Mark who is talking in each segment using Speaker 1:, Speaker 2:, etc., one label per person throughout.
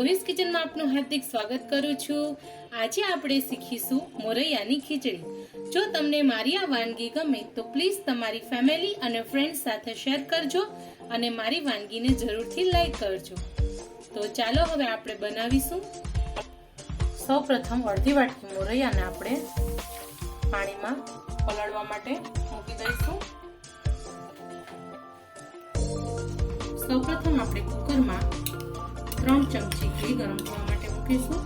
Speaker 1: મોરીસ કિચનમાં આપનું હાર્દિક સ્વાગત કરું છું। આજે આપણે શીખીશું મોરૈયાની ખીચડી। જો તમને મારી આ વાનગી ગમે તો પ્લીઝ તમારી ફેમિલી અને ફ્રેન્ડ્સ સાથે શેર કરજો અને મારી વાનગીને જરૂરથી લાઈક કરજો। તો ચાલો હવે આપણે બનાવીશું। સૌપ્રથમ અડધી વાટકી મોરૈયાને આપણે પાણીમાં પલાળવા માટે મૂકી દઈશું। સૌપ્રથમ આપણે કુકરમાં 3 ચમચી ઘી ગરમ થવા માટે મૂકીશું।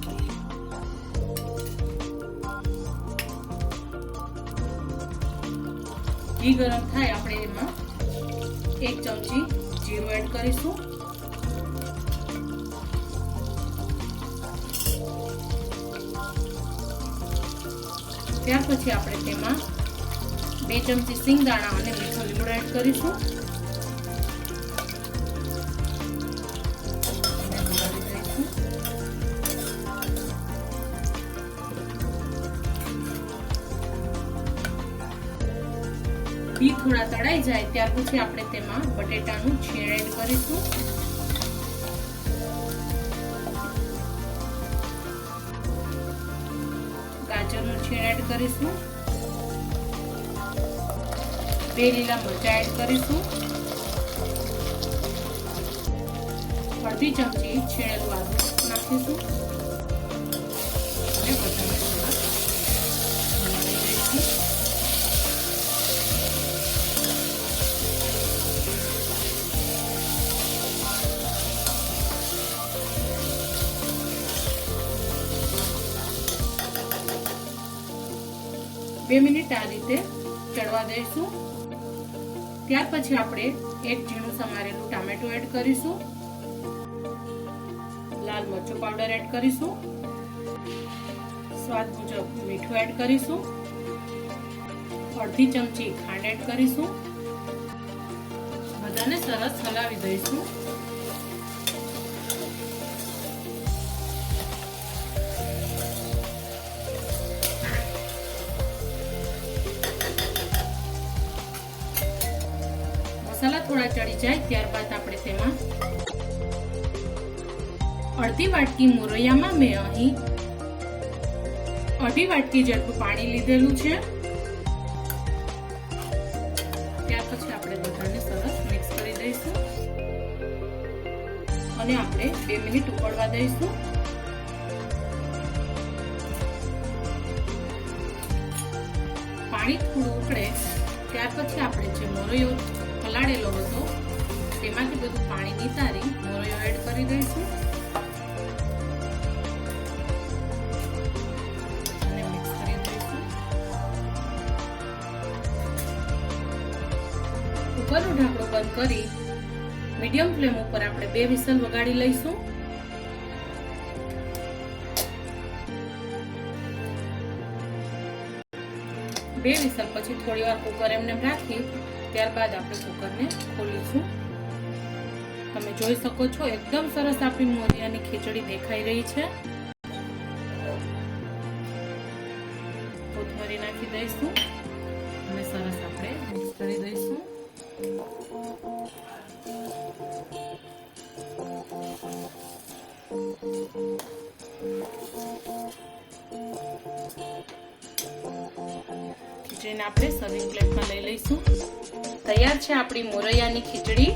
Speaker 1: ઘી ગરમ થાય આપણે એમાં 1 ચમચી જીરું એડ કરીશું। ત્યાર પછી આપણે તેમાં 2 ચમચી સિંગદાણા અને મીઠો લીમડો એડ કરીશું। ઘી થોડા તળાઈ જાય ત્યાર પછી આપણે તેમાં બટેટાનું છીણ એડ કરીશું। ગાજરનું છીણ એડ કરીશું। 2 લીલા મરચાં એડ કરીશું। અડધી ચમચી છીણેલું આદુ નાખીશું અને બધાને થોડા હલાવી દઈશું। બે મિનિટ આ રીતે ચડવા દઈશું। ત્યાર પછી આપણે 1 ઝીણું સમારેલું ટામેટું એડ કરીશું। લાલ મરચું પાવડર એડ કરીશું। સ્વાદ મુજબ મીઠું એડ કરીશું। અડધી ચમચી ખાંડ એડ કરીશું। બધાને સરસ હલાવી દઈશું। મસાલા થોડા ચડી જાય ત્યારબાદ આપણે તેમાં અડધી વાટકી મોરૈયામાં મેં અહીં અડધી વાટકી જેટલું પાણી લીધેલું છે। ત્યાર પછી આપણે બધાને સરસ મિક્સ કરી દઈશું અને આપણે 2 મિનિટ ઉકળવા દઈશું। પાણી થોડું ઉકળે ત્યાર પછી આપણે જે મોરૈયો પલાળેલો હતો તેમાંથી બધું પાણી નિતારી મોરૈયો એડ કરી દઈશું અને મિક્સ કરી દઈશું। ઉપરનું ઢાંકણું બંધ કરી મીડિયમ ફ્લેમ ઉપર આપણે 2 વિસલ વગાડી લઈશું। બે વિસલ પછી થોડી વાર કુકર એમને રાખી ત્યારબાદ આપણે કુકરને ખોલીશું। તમે જોઈ શકો છો એકદમ સરસ આપણી મોરિયાની ખીચડી દેખાઈ રહી છે। કોથમરી નાખી દઈશું અને સરસ આપણે મિક્સ કરી દઈશું। ખીચડીને આપણે સર્વિંગ પ્લેટમાં લઈ લઈશું। તૈયાર છે આપણી મોરૈયાની ખીચડી।